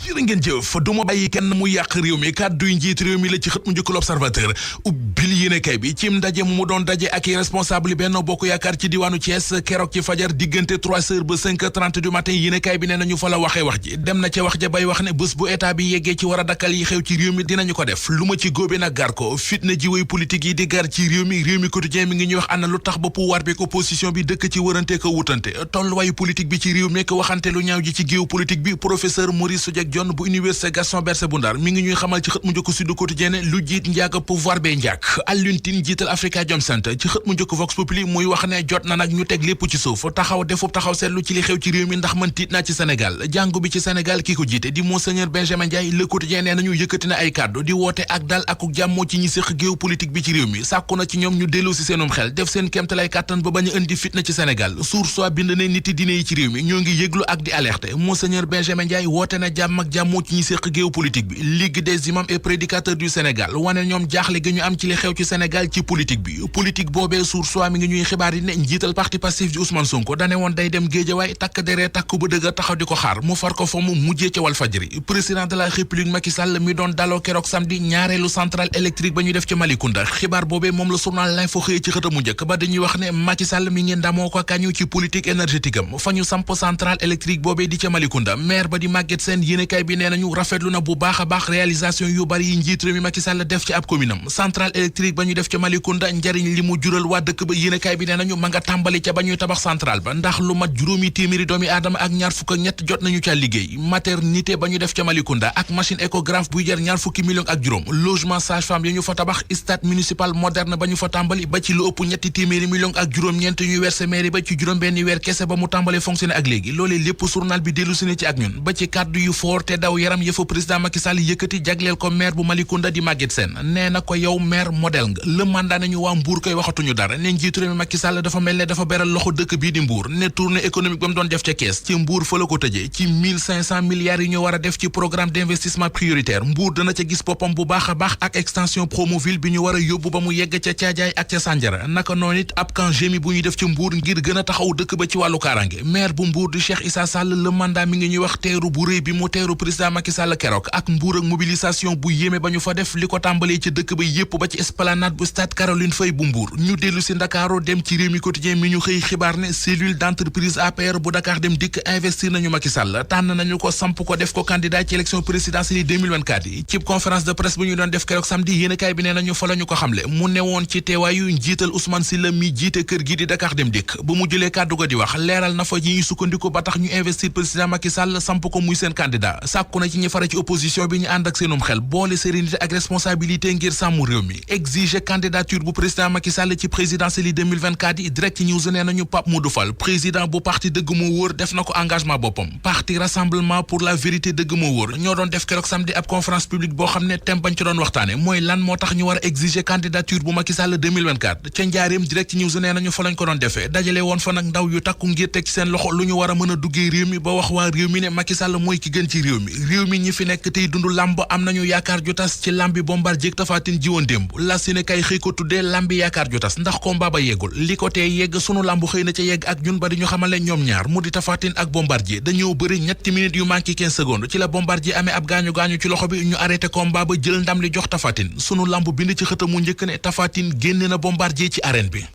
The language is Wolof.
jërë ngeen jëf du ma bàyyi kenn mu yàq réew mi kàdduy njiit réew mi la ci xët mu njëkk l'Observateur ubbil yéenekaay bi cim ndaje mu doon daje ak i responsable yi Benno Bokk Yaakaar ci diwaanu Thiès keroog ci fajar diggante 3h ba 5h30 du matin yéenekaay bi nee nañu fa la waxee wax ji dem na ca wax ja bay wax ne bés bu état bi yeggee ci war a dakkal yi xew ci réew mi dinañu ko def lu ma ci góobe nag gar ko fitna ji way politique yi di gar ci réew mi quotidien mi ngi ñuy wax ana lu tax ba pouvoir bi opposition bi dëkk ci wërante ko wutante tolluwaayu politique bi ci réew mi ko waxante lu ñaaw ji ci géew politique bi professeur Maurice Soudieck Dione bu université Gaston Berger bu Ndar mi ngi ñuy xamal ci xët mu njëkk Sud Quotidien lu jiit njaaga pouvoir bee njaag Alioune Tine jiital Afrikajom Center ci xët mu njëkk Vox Populi muy wax ne jot na nag ñu teg lépp ci suuf taxaw defub taxaw seetlu ci li xew ci réew mi ndax man tiit naa ci Sénégal jàngu bi ci Sénégal ki ko jiite di Monseigneur Benjamin Ndiaye Le Quotidien nee nañu yëkkati na ay kàddu di woote ak dal ak jàmmoo ci ñi séq géew politique bi ci réew mi sàkku na ci ñoom ñu delloo si seenum xel def seen kéemtalaay kàttan ba bañ a indi fitna ci Sénégal Source A bind ne niti diine yi ci réew mi ñoo ngi yëglu ak di alerte Monseigneur Benjamin Ndiaye woote na jàmm ak jàmmoo ci ñi séq géew politique bi Ligue des imams et prédicateurs du Sénégal wane ñoom jaaxle gi ñu am ci li xew ci Sénégal ci politique bi politique boobee Source A mi ngi ñuy xibaar yi ne njiital parti Pastef di Ousmane Sonko dane woon day dem Géejawaay takk deree takk bu dëgg taxaw di ko xaar mu far ko fa mu mujjee ca Walfadjri président de la République Macky Sall mi doon daloo keroog samedi ñaareelu centrale électrique ba ñu def ci Malicounda xibaar boobee moom la journal L'Info xëyee ci xëtamu njëkk ba dañuy wax ne Macky Sall mi ngi ndamoo ko kañu ci politique énergétique am fa ñu samp centrale électrique boobee di ca Malicounda maire ba di Maguette Sène yéenekaay bi nee nañu rafetlu na bu baax a baax réalisation yu bari yi njiit réew mi Macky Sall def ci ab commune am centrale électrique ba ñu def ca Malicounda njariñ li mu jural waa dëkk ba yéenekaay bi nee nañu ma nga tàmbali ca ba ñuy tabax centrale ba ndax lu mat juróomi téeméeri doomi aadama ak ñaar fukk ak ñett jot nañu ca liggéey maternité ba ñu def ca Malicounda ak machine échographe buy jar ñaar fukki millions ak juróom logement sage-femme yi ñu fa tabax stade municipal moderne ba ñu fa tàmbali ba ci lu ëpp ñetti téeméeri millions ak juróom-ñeent ñuy verser mairie ba ci juróom benn weer kese ba mu tàmbalee fonctionner ak léegi loolee lépp journal bi dellu si ne ci ak ñun ba ci kàddu yu foor te daw yaram yëfa président Macky Sall yëkkati jagleel ko maire bu Malicounda di Maguette Sène nee na ko yow maire modèle nga le mandat nañu waa Mbour koy waxatuñu dara ne njiitu réew mi Macky Sall dafa mel ne dafa beral loxo dëkk bii di Mbour ne tournée économique ba mu doon def ca kees ci Mbour fa la ko tëjee ci 1500 milliards yi ñu war a def ci programme d'investissement prioritaire Mbour dana ca gis boppam bu baax a baax ak extension Promoville bi ñu war a yóbbu ba mu yegg ca Caajaay ak ca Sandiara naka noonu it ab camp GMI bu ñuy def ci Mbour ngir gën a taxaw dëkk ba ci wàllu kaaraange maire bu Mbour di Cheikh Issa Sall le mandat mi ngi ñuy wax teeru bu rëy bi mu teeru président Macky Sall keroog ak Mbour ak mobilisation bu yéeme ba ñu fa def li ko tàmbalee ci dëkk ba yépp ba ci esplanade bu stade Caroline Faye bu Mbour ñu dellu si Ndakaaru dem ci Rewmi Quotidien mi ñu xëy xibaar ne cellule d'entreprise APR bu Dakar Dem Dikk investir nañu Macky Sall tànn nañu ko samp ko def ko candidat ci élection présidentielle yi 2024 yi ci conférence de presse bu ñu doon def keroog samedi yéenekaay bi nee nañu fa la ñu ko xamle mu newoon ci teewaayu njiital Ousmane Sylla mi jiite kër gi di Dakar Dem Dikk ba mu jëlee kàddu ga di wax leeral na fa yi ñu sukkandiku ba tax ñu investir président Macky Sall samp ko muy seen candidat sàkku na ci ñi fara ci opposition bi ñu ànd ak seenum xel boole sérénité ak responsabilité ngir sàmm réew mi exiger candidature bu président Macky Sall ci présidentielle yi 2024 yi direct news nee nañu Pape Modou Fall président bu parti dëgg moo wóor def na ko engagement boppam parti rassemblement pour la vérité dëgg moo wóor ñoo doon def keroog samedi ab conférence publique boo xam ne thème bañ ci doon waxtaane mooy lan moo tax ñu war a exiger candidature bu Macky Sall 2024 ca njaareem direct news nee nañu fa lañ ko doon defee dajale woon fa nag ndaw yu takku ngir teg ci seen loxo lu ñu war a mën a duggee réew mi ba wax waa réew mi ne Macky Sall mooy ki gën ci réew mi ñi fi nekk tey dundu làmb am nañu yaakaar ju tas ci làmbi Bombardier ak Tapha Tine ji woon démb la si ne kay xëy ko tuddee làmbi yaakaar ju tas ndax combat ba yeggul li ko tee yegg sunu làmb xëy na ca yegg ak ñun ba di ñu xamale ñoom ñaar mu di Tapha Tine ak Bombardier dañoo bëri ñetti minutes yu manqué 15 secondes ci la Bombardier amee ab gaañu ci loxo bi ñu arrêté combat ba jël ndam li jox Tapha Tine sunu làmb bind ci xëtamu njëkk ne Tapha Tine génne na Bombardier ci arène bi